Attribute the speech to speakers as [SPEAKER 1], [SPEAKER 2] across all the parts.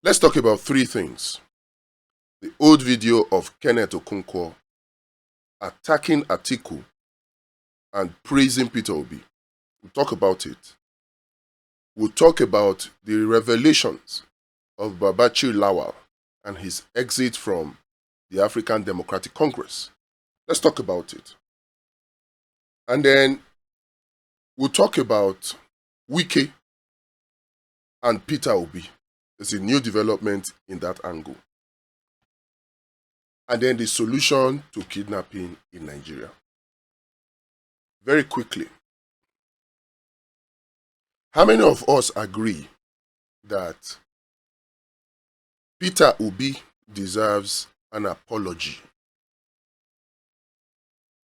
[SPEAKER 1] Let's talk about three things. The old video of Kenneth Okonkwo attacking Atiku and praising Peter Obi. We'll talk about it. We'll talk about the revelations of Babachir Lawal and his exit from the African Democratic Congress. Let's talk about it. And then we'll talk about Wike and Peter Obi. There's a new development in that angle. And then the solution to kidnapping in Nigeria. Very quickly. How many of us agree that Peter Obi deserves an apology?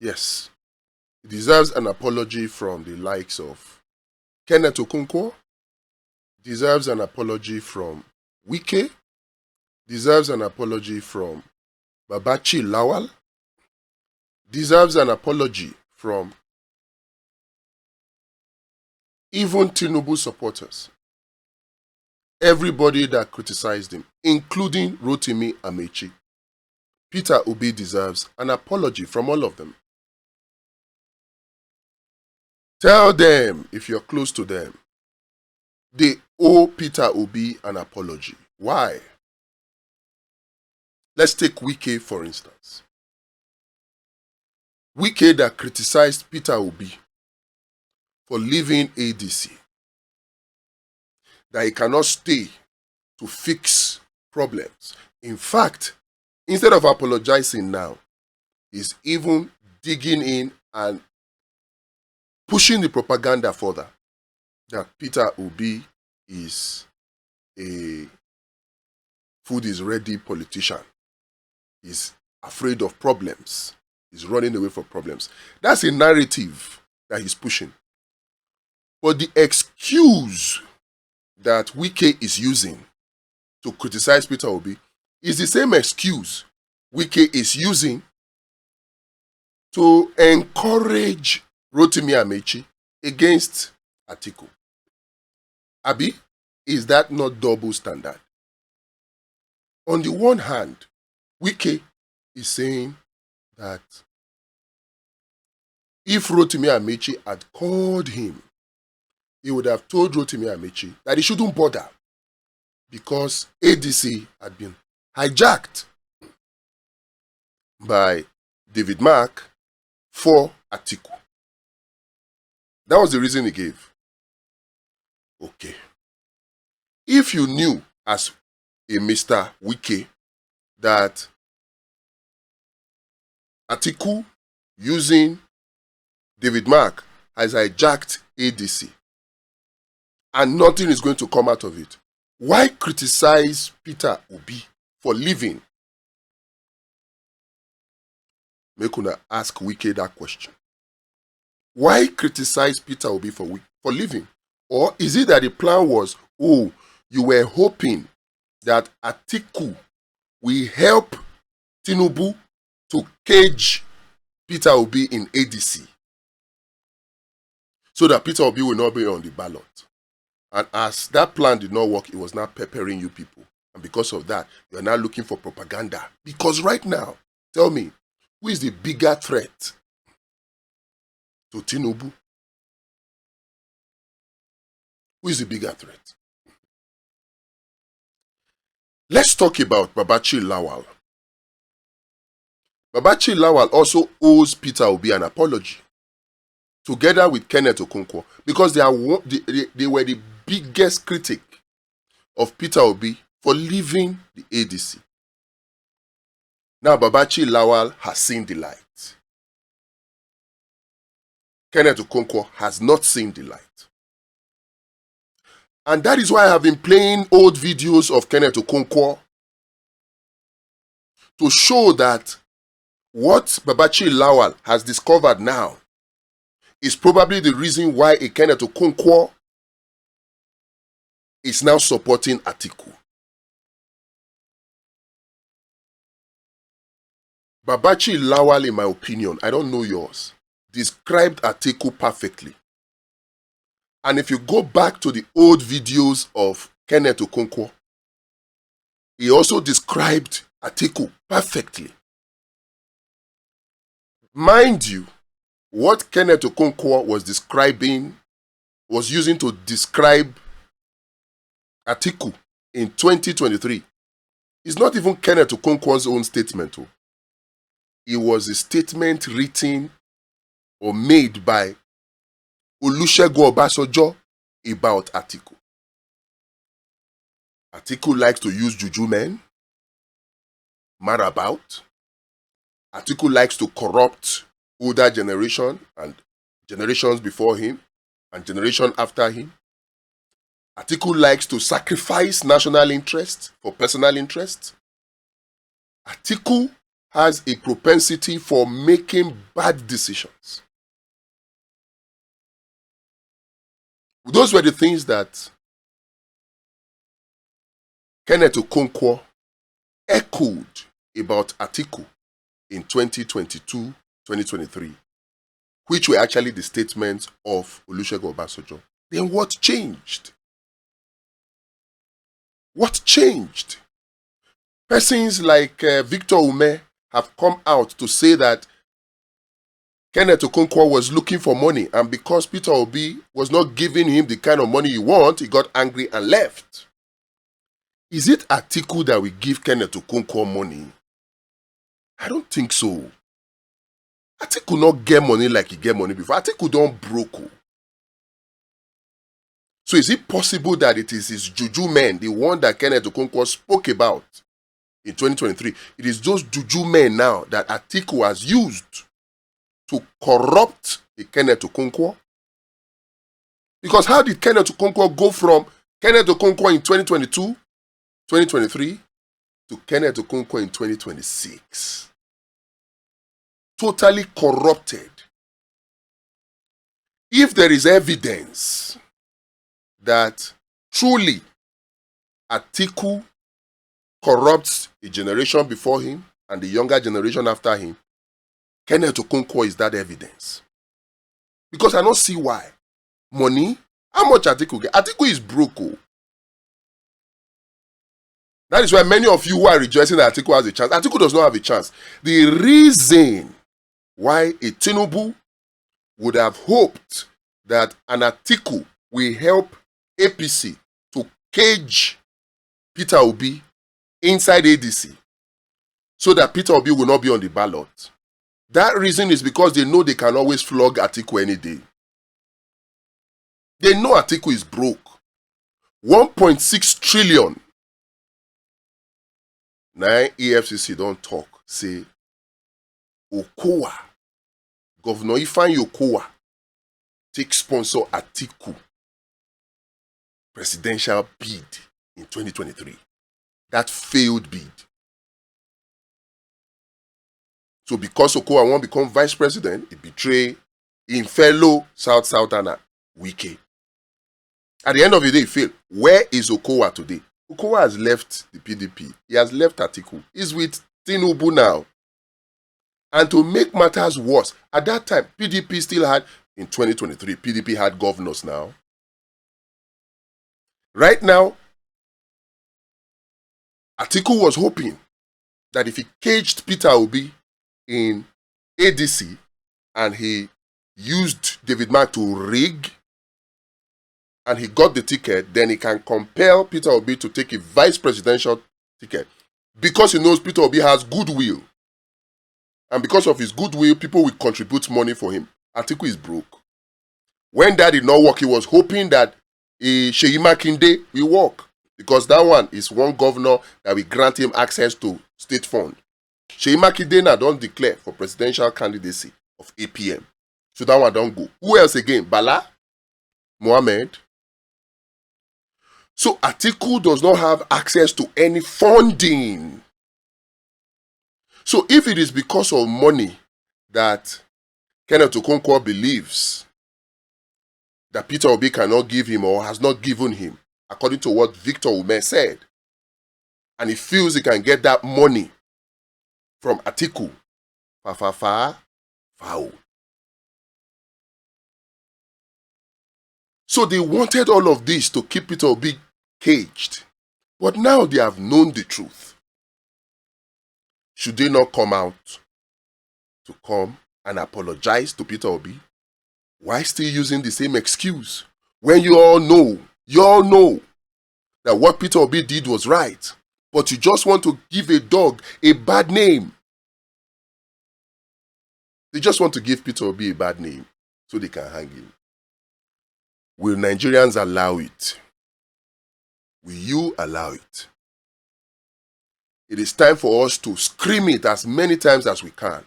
[SPEAKER 1] Yes. He deserves an apology from the likes of Kenneth Okonkwo, deserves an apology from Wike, deserves an apology from Babachir Lawal, deserves an apology from even Tinubu supporters. Everybody that criticized him, including Rotimi Amechi. Peter Obi deserves an apology from all of them. Tell them, if you're close to them, they owe Peter Obi an apology. Why? Let's take Wike, for instance. Wike that criticized Peter Obi for leaving ADC, that he cannot stay to fix problems. In fact, instead of apologizing now, he's even digging in and pushing the propaganda further that Peter Obi is a food is ready politician. He's afraid of problems. He's running away from problems. That's a narrative that he's pushing. But the excuse that Wike is using to criticize Peter Obi is the same excuse Wike is using to encourage Rotimi Amechi against Atiku. Abi, is that not double standard? On the one hand, Wike is saying that if Rotimi Amechi had called him, he would have told Rotimi Amechi that he shouldn't bother because ADC had been hijacked by David Mark for Atiku. That was the reason he gave. Okay. If you knew as a Mr. Wike that Atiku using David Mark has hijacked ADC and nothing is going to come out of it, why criticize Peter Obi for leaving? Make una ask Wike that question. Why criticize Peter Obi for leaving? Or is it that the plan was, oh, you were hoping that Atiku will help Tinubu to cage Peter Obi in ADC so that Peter Obi will not be on the ballot? And as that plan did not work, it was now peppering you people. And because of that, you are now looking for propaganda. Because right now, tell me, who is the bigger threat to Tinubu? Who is the bigger threat? Let's talk about Babachir Lawal. Babachir Lawal also owes Peter Obi an apology, together with Kenneth Okonkwo, because they were the biggest critic of Peter Obi for leaving the ADC. Now Babachir Lawal has seen the light. Kenneth Okonkwo has not seen the light. And that is why I have been playing old videos of Kenneth Okonkwo to show that what Babachir Lawal has discovered now is probably the reason why a Kenneth Okonkwo is now supporting Atiku. Babachir Lawal, in my opinion, I don't know yours, described Atiku perfectly. And if you go back to the old videos of Kenneth Okonkwo, he also described Atiku perfectly. Mind you, what Kenneth Okonkwo was using to describe Atiku in 2023 is not even Kenneth Okonkwo's own statement. It was a statement written or made by Olusegun Obasanjo about Atiku. Atiku likes to use juju men, marabout. Atiku likes to corrupt older generation and generations before him and generation after him. Atiku likes to sacrifice national interest for personal interest. Atiku has a propensity for making bad decisions. Those were the things that Kenneth Okonkwo echoed about Atiku in 2022-2023, which were actually the statements of Olusegun Obasanjo. Then what changed? What changed? Persons like Victor Ume have come out to say that Kenneth Okonkwo was looking for money, and because Peter Obi was not giving him the kind of money he wanted, he got angry and left. Is it Atiku that will give Kenneth Okonkwo money? I don't think so. Atiku not get money like he get money before. Atiku don't broke. So is it possible that it is his juju men, the one that Kenneth Okonkwo spoke about in 2023? It is those juju men now that Atiku has used to corrupt the Kenneth Okonkwo? Because how did Kenneth Okonkwo go from Kenneth Okonkwo in 2022, 2023 to Kenneth Okonkwo in 2026? Totally corrupted. If there is evidence that truly Atiku corrupts a generation before him and the younger generation after him, Kenneth Okonkwo is that evidence. Because I don't see why. Money? How much Atiku get? Atiku is broke. That is why many of you who are rejoicing that Atiku has a chance. Atiku does not have a chance. The reason why a Tinubu would have hoped that an Atiku will help APC to cage Peter Obi inside ADC so that Peter Obi will not be on the ballot. That reason is because they know they can always flog Atiku any day. They know Atiku is broke. 1.6 trillion. Now EFCC don't talk. Say, Okowa, Governor Ifeanyi Okowa, take sponsor Atiku presidential bid in 2023. That failed bid. So because Okowa won't become vice president, he betrayed in fellow Southerner Wike. At the end of the day, he failed. Where is Okowa today? Okowa has left the PDP. He has left Atiku. He's with Tinubu now. And to make matters worse, at that time, PDP still had, in 2023, PDP had governors now. Right now, Atiku was hoping that if he caged Peter Obi in ADC and he used David Mark to rig and he got the ticket, then he can compel Peter Obi to take a vice presidential ticket because he knows Peter Obi has goodwill. And because of his goodwill, people will contribute money for him. Atiku is broke. When that did not work, he was hoping that Seyi Makinde will work because that one is one governor that will grant him access to state fund. Seyi Makinde now don't declare for presidential candidacy of APM. So that one don't go. Who else again? Bala? Mohammed? So Atiku does not have access to any funding. So if it is because of money that Kenneth Okonkwo believes that Peter Obi cannot give him or has not given him, according to what Victor Ume said, and he feels he can get that money from Atiku, foul. So they wanted all of this to keep Peter Obi caged. But now they have known the truth. Should they not come out to come and apologize to Peter Obi? Why still using the same excuse when you all know that what Peter Obi did was right, but you just want to give a dog a bad name? They just want to give Peter Obi a bad name so they can hang him. Will Nigerians allow it? Will you allow it? It is time for us to scream it as many times as we can.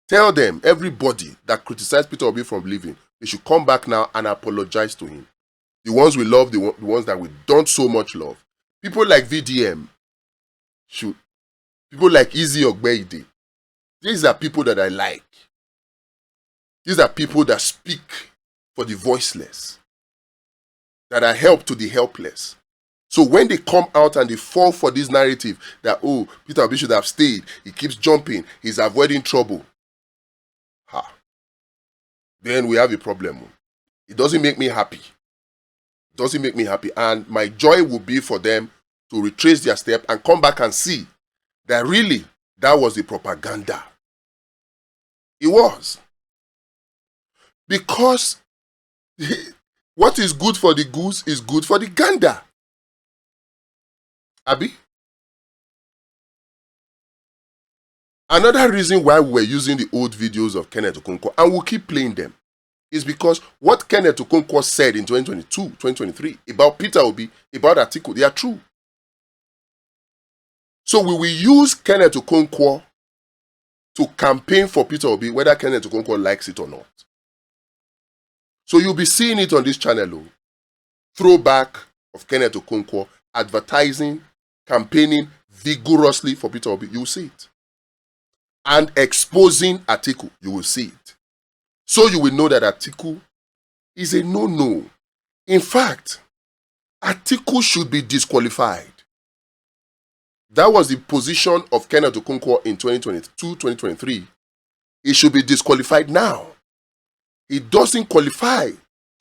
[SPEAKER 1] Tell them, everybody that criticized Peter Obi from leaving, they should come back now and apologize to him. The ones we love, the ones that we don't so much love. People like VDM, people like Izzy Ogbeide. These are people that I like. These are people that speak for the voiceless, that are help to the helpless. So when they come out and they fall for this narrative that, oh, Peter Obi should have stayed, he keeps jumping, he's avoiding trouble, then we have a problem. It doesn't make me happy. It doesn't make me happy. And my joy will be for them to retrace their step and come back and see that really that was the propaganda. It was. Because what is good for the goose is good for the gander. Abi? Another reason why we were using the old videos of Kenneth Okonkwo, and we'll keep playing them, is because what Kenneth Okonkwo said in 2022, 2023, about Peter Obi, about Atiku, they are true. So we will use Kenneth Okonkwo to campaign for Peter Obi, whether Kenneth Okonkwo likes it or not. So you'll be seeing it on this channel. Throwback of Kenneth Okonkwo, advertising, campaigning vigorously for Peter Obi. You will see it. And exposing Atiku, you will see it. So you will know that Atiku is a no-no. In fact, Atiku should be disqualified. That was the position of Kenneth Okonkwo in 2022, 2023. He should be disqualified now. He doesn't qualify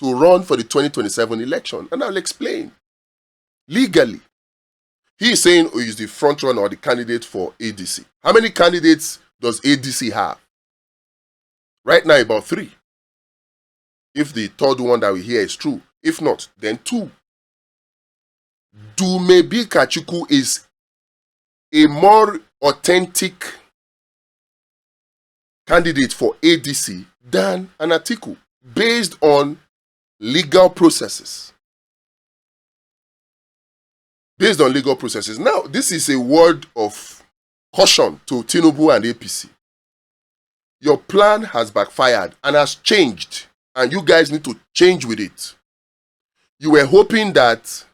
[SPEAKER 1] to run for the 2027 election. And I'll explain. Legally, he is saying he's the front runner or the candidate for ADC. How many candidates does ADC have? Right now, about 3. If the third one that we hear is true. If not, then 2. Dumebi Kachuku is a more authentic candidate for ADC than an Atiku, based on legal processes. Based on legal processes. Now, this is a word of caution to Tinubu and APC. Your plan has backfired and has changed, and you guys need to change with it. You were hoping that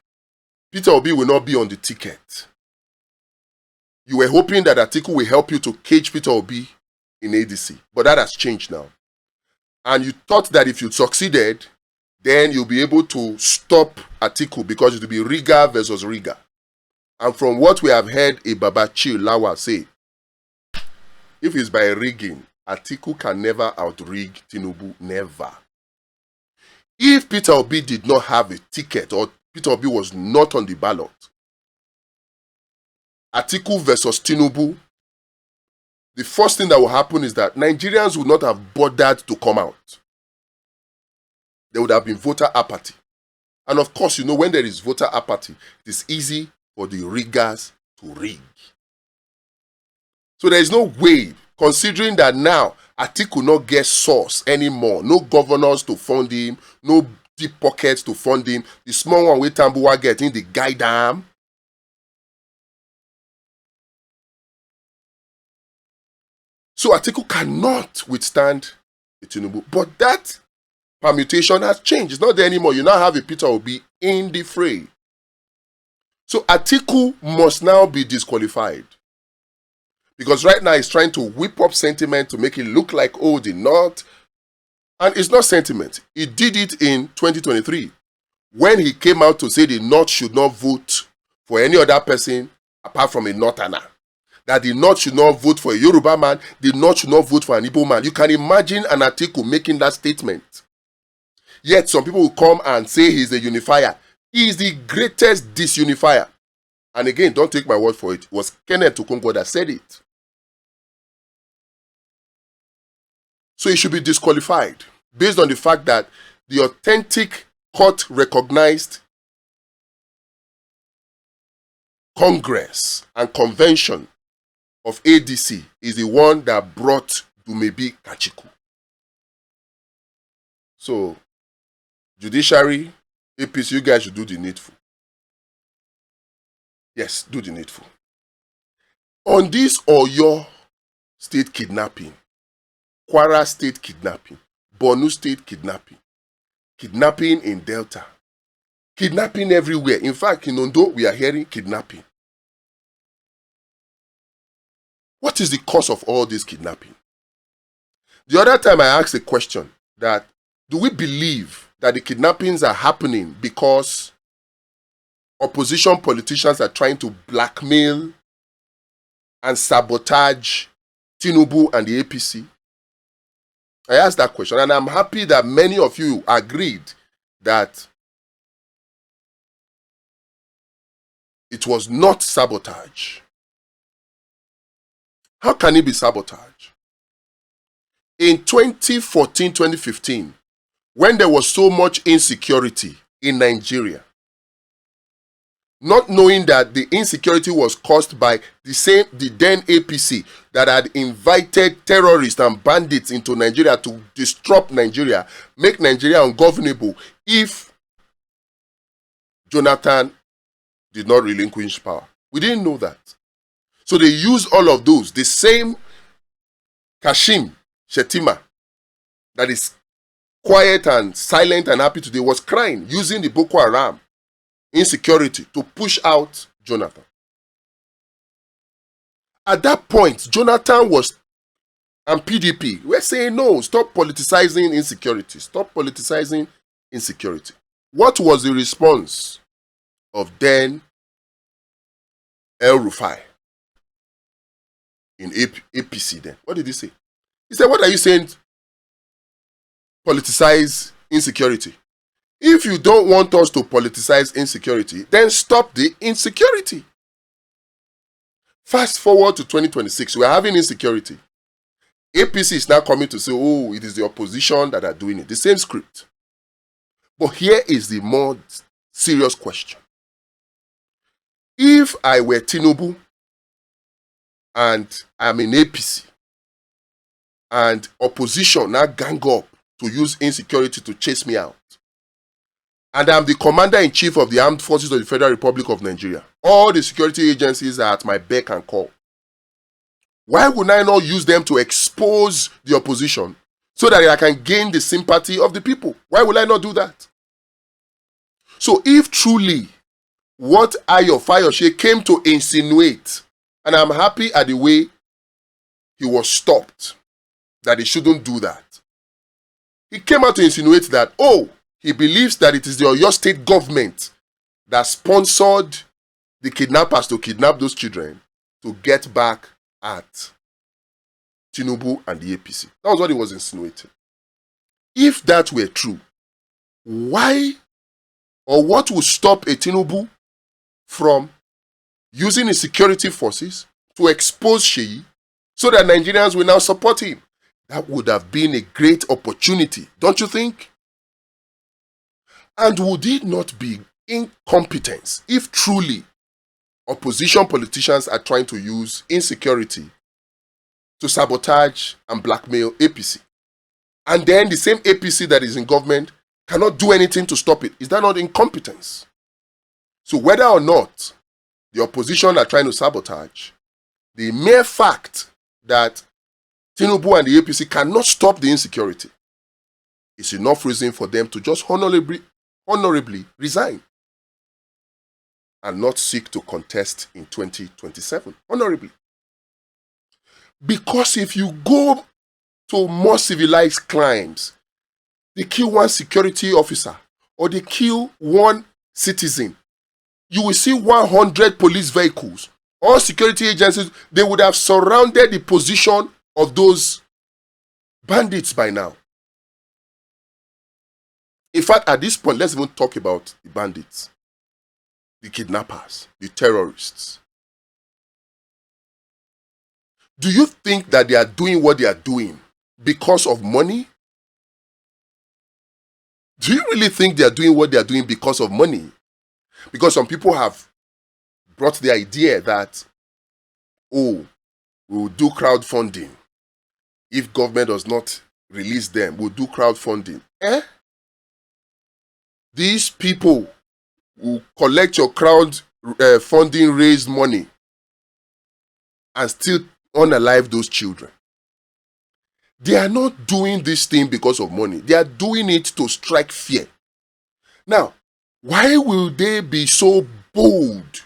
[SPEAKER 1] Peter Obi will not be on the ticket. You were hoping that Atiku will help you to cage Peter Obi in ADC, but that has changed now. And you thought that if you succeeded, then you'll be able to stop Atiku because it will be Riga versus Riga. And from what we have heard a Babachir Lawal say, if it's by rigging, Atiku can never outrig Tinubu, never. If Peter Obi did not have a ticket or Peter Obi was not on the ballot, Atiku versus Tinubu, the first thing that will happen is that Nigerians would not have bothered to come out. There would have been voter apathy. And of course, you know, when there is voter apathy, it is easy for the riggers to rig. So there is no way, considering that now Atiku not get source anymore, no governors to fund him, no deep pockets to fund him, the small one with Tambuwa getting the guy down. So Atiku cannot withstand the Tinubu. But that permutation has changed. It's not there anymore. You now have a Peter Obi in the fray. So Atiku must now be disqualified. Because right now he's trying to whip up sentiment to make it look like, oh, the North. And it's not sentiment. He did it in 2023 when he came out to say the North should not vote for any other person apart from a Northerner. That the North should not vote for a Yoruba man, the North should not vote for an Igbo man. You can imagine an Atiku making that statement. Yet some people will come and say he's a unifier. He is the greatest disunifier. And again, don't take my word for it. It was Kenneth Okonkwo that said it. So he should be disqualified based on the fact that the authentic court-recognized Congress and Convention of ADC is the one that brought Dumebi Kachiku. So, judiciary, APC, you guys should do the needful. Yes, do the needful. On this Oyo state kidnapping, Kwara state kidnapping, Borno state kidnapping, kidnapping in Delta, kidnapping everywhere. In fact, in Ondo, we are hearing kidnapping. What is the cause of all this kidnapping? The other time I asked a question that, do we believe that the kidnappings are happening because opposition politicians are trying to blackmail and sabotage Tinubu and the APC? I asked that question, and I'm happy that many of you agreed that it was not sabotage. How can it be sabotage? In 2014-2015, when there was so much insecurity in Nigeria, not knowing that the insecurity was caused by the then APC that had invited terrorists and bandits into Nigeria to disrupt Nigeria, make Nigeria ungovernable if Jonathan did not relinquish power. We didn't know that. So they used all of those. The same Kashim Shettima that is quiet and silent and happy today was crying, using the Boko Haram insecurity to push out Jonathan. At that point, Jonathan and PDP were saying, no, stop politicizing insecurity. Stop politicizing insecurity. What was the response of then El Rufai in APC then? What did he say? He said, what are you saying? Politicize insecurity. If you don't want us to politicize insecurity, then stop the insecurity. Fast forward to 2026, we are having insecurity. APC is now coming to say, oh, it is the opposition that are doing it. The same script. But here is the more serious question. If I were Tinubu and I'm in APC and opposition now gang up to use insecurity to chase me out, and I'm the commander-in-chief of the Armed Forces of the Federal Republic of Nigeria, all the security agencies are at my beck and call, why would I not use them to expose the opposition so that I can gain the sympathy of the people? Why would I not do that? So if truly what Ayo Fayose came to insinuate, and I'm happy at the way he was stopped, that he shouldn't do that. He came out to insinuate that, oh, he believes that it is the Oyo State government that sponsored the kidnappers to kidnap those children to get back at Tinubu and the APC. That was what he was insinuating. If that were true, why or what would stop a Tinubu from using his security forces to expose Sheyi so that Nigerians will now support him? That would have been a great opportunity, don't you think? And would it not be incompetence if truly opposition politicians are trying to use insecurity to sabotage and blackmail APC? And then the same APC that is in government cannot do anything to stop it. Is that not incompetence? So whether or not the opposition are trying to sabotage, the mere fact that Tinubu and the APC cannot stop the insecurity is enough reason for them to just honorably resign and not seek to contest in 2027. Honorably. Because if you go to more civilized crimes, they kill one security officer or they kill one citizen, you will see 100 police vehicles. All security agencies, they would have surrounded the position of those bandits by now. In fact, at this point, let's even talk about the bandits. the kidnappers, the terrorists. Do you think that they are doing what they are doing because of money? Do you really think they are doing what they are doing because of money? Because some people have brought the idea that, oh, we will do crowdfunding. If government does not release them, we'll do crowdfunding. These people will collect your funding raised money and still unalive those children. They are not doing this thing because of money. They are doing it to strike fear. Now, why will they be so bold?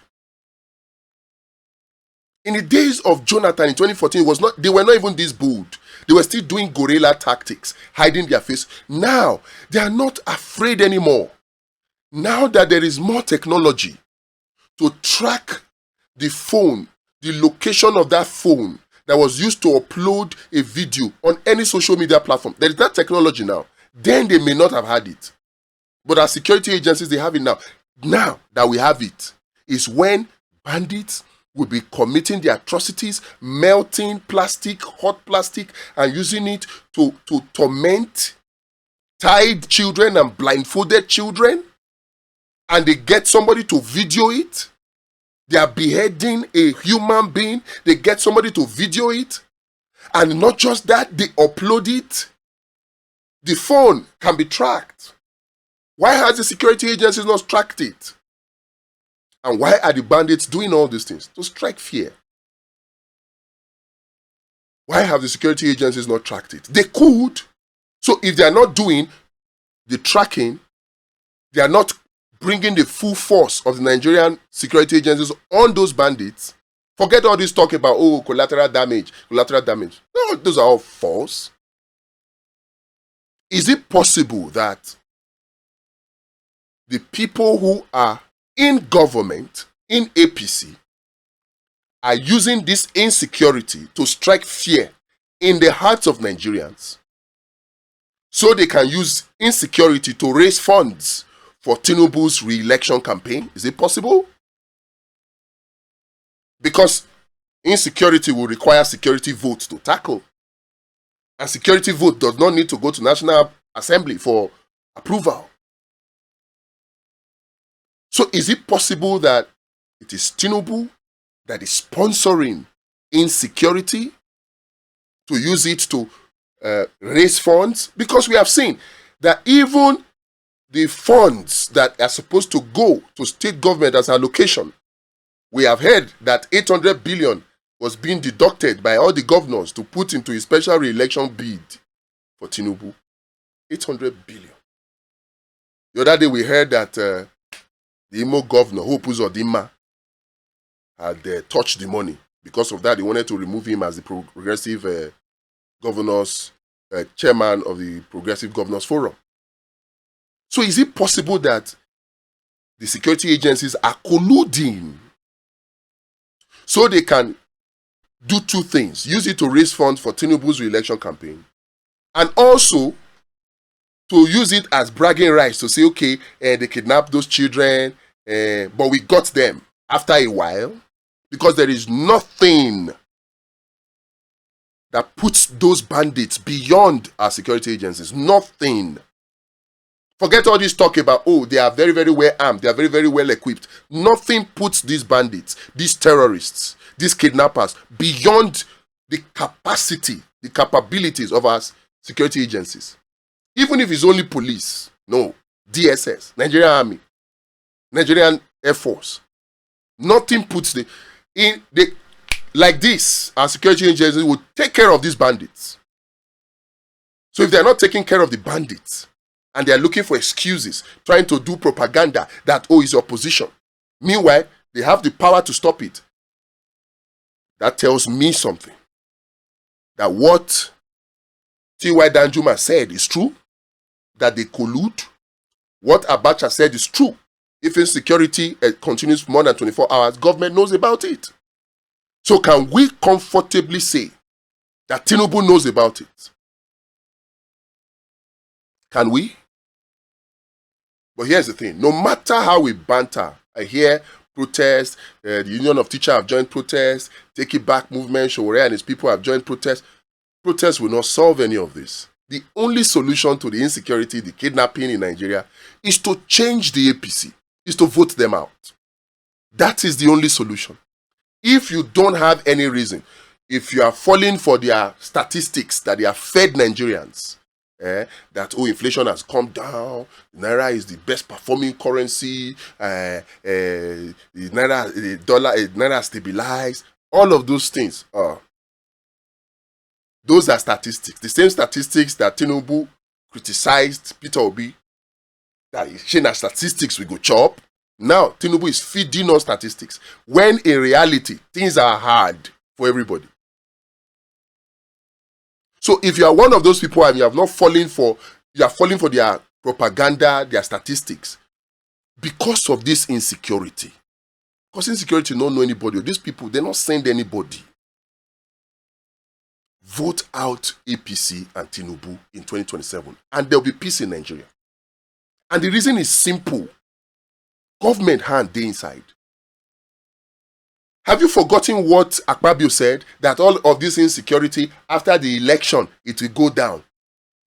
[SPEAKER 1] In the days of Jonathan in 2014, they were not even this bold. They were still doing guerrilla tactics, hiding their face. Now, they are not afraid anymore. Now that there is more technology to track the phone, the location of that phone that was used to upload a video on any social media platform, there is that technology now. Then they may not have had it. But as security agencies, they have it now. Now that we have it, is when bandits will be committing the atrocities, melting plastic, hot plastic, and using it to torment tied children and blindfolded children. And they get somebody to video it. They are beheading a human being. They get somebody to video it. And not just that, they upload it. The phone can be tracked. Why has the security agencies not tracked it? And why are the bandits doing all these things? To strike fear. Why have the security agencies not tracked it? They could. So if they are not doing the tracking, they are not bringing the full force of the Nigerian security agencies on those bandits. Forget all this talk about, oh, collateral damage. No, those are all false. Is it possible that the people who are in government, in APC, are using this insecurity to strike fear in the hearts of Nigerians so they can use insecurity to raise funds for Tinubu's re-election campaign? Is it possible? Because insecurity will require security votes to tackle. And security vote does not need to go to National Assembly for approval. So is it possible that it is Tinubu that is sponsoring insecurity to use it to raise funds? Because we have seen that even the funds that are supposed to go to state government as allocation, we have heard that 800 billion was being deducted by all the governors to put into a special re-election bid for Tinubu. 800 billion. The other day we heard that the Imo governor, Hope Uzodinma, had touched the money. Because of that, they wanted to remove him as the progressive governors, chairman of the Progressive Governors Forum. So is it possible that the security agencies are colluding so they can do two things? Use it to raise funds for Tinubu's re-election campaign, and also to use it as bragging rights to say, okay, they kidnapped those children, but we got them after a while, because there is nothing that puts those bandits beyond our security agencies. Nothing. Forget all this talk about, oh, they are very, very well armed. They are very, very well equipped. Nothing puts these bandits, these terrorists, these kidnappers beyond the capacity, the capabilities of our security agencies. Even if it's only police, no, DSS, Nigerian Army, Nigerian Air Force. Nothing puts like this, our security agencies will take care of these bandits. So if they're not taking care of the bandits, and they're looking for excuses, trying to do propaganda that, oh, it's opposition. Meanwhile, they have the power to stop it. That tells me something. That what T.Y. Danjuma said is true. That they collude. What Abacha said is true. If insecurity continues for more than 24 hours, government knows about it. So can we comfortably say that Tinubu knows about it? Can we? But here's the thing. No matter how we banter, I hear protests, the Union of Teachers have joined protests, Take It Back movement, Showore and his people have joined protests. Protests will not solve any of this. The only solution to the insecurity, the kidnapping in Nigeria, is to change the APC, is to vote them out. That is the only solution. If you don't have any reason, if you are falling for their statistics that they have fed Nigerians, that inflation has come down, Naira is the best performing currency, the Naira stabilized, all of those things, those are statistics. The same statistics that Tinubu criticized Peter Obi, that is showing that statistics we go chop. Now, Tinubu is feeding on statistics, when in reality, things are hard for everybody. So if you are one of those people and you are falling for their propaganda, their statistics, because of this insecurity, because insecurity don't know anybody, these people, they not send anybody. Vote out APC and Tinubu in 2027, and there will be peace in Nigeria. And the reason is simple. Government hand dey inside. Have you forgotten what Akpabio said? That all of this insecurity, after the election, it will go down.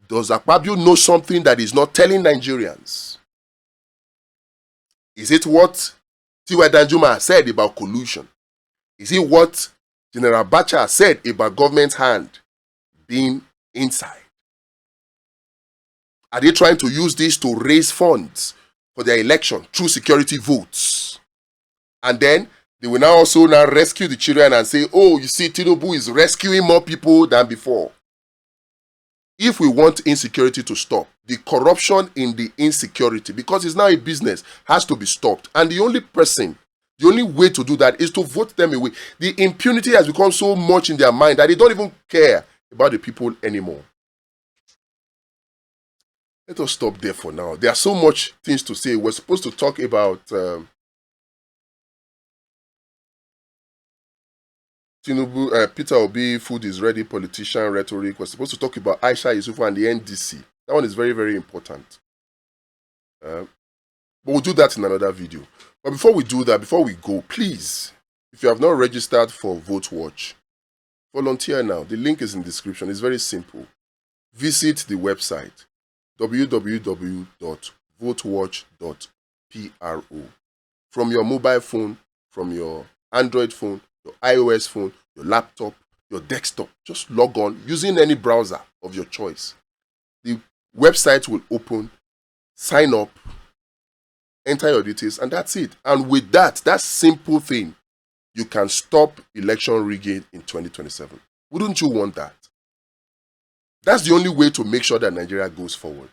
[SPEAKER 1] Does Akpabio know something that is not telling Nigerians? Is it what T.Y. Danjuma said about collusion? Is it what General Abacha said about government's hand being inside? Are they trying to use this to raise funds for their election through security votes? And then they will now also rescue the children and say, oh, you see, Tinubu is rescuing more people than before. If we want insecurity to stop, the corruption in the insecurity, because it's now a business, has to be stopped. And the only way to do that is to vote them away. The impunity has become so much in their mind that they don't even care about the people anymore. Let us stop there for now. There are so much things to say. We're supposed to talk about Tinubu, Peter Obi, food is ready, politician rhetoric. We're supposed to talk about Aisha Yusufu and the NDC. That one is very, very important. But we'll do that in another video. But before we do that, before we go, please, if you have not registered for VoteWatch, volunteer now. The link is in the description. It's very simple. Visit the website www.votewatch.pro. From your mobile phone, from your Android phone, your iOS phone, your laptop, your desktop, just log on using any browser of your choice. The website will open, sign up, enter your details, and that's it. And with that simple thing, you can stop election rigging in 2027. Wouldn't you want that? That's the only way to make sure that Nigeria goes forward.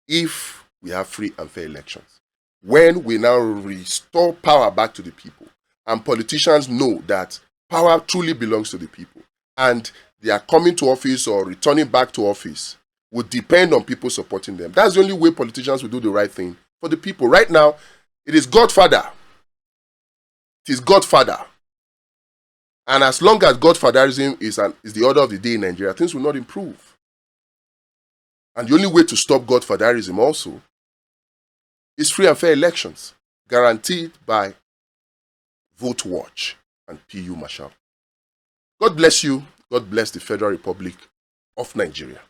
[SPEAKER 1] If we have free and fair elections. When we now restore power back to the people, and politicians know that power truly belongs to the people, and they are coming to office or returning back to office would depend on people supporting them. That's the only way politicians will do the right thing for the people. Right now, it is Godfather. It is Godfather. And as long as Godfatherism is the order of the day in Nigeria, things will not improve. And the only way to stop Godfatherism also is free and fair elections, guaranteed by VoteWatch and PU Marshal. God bless you. God bless the Federal Republic of Nigeria.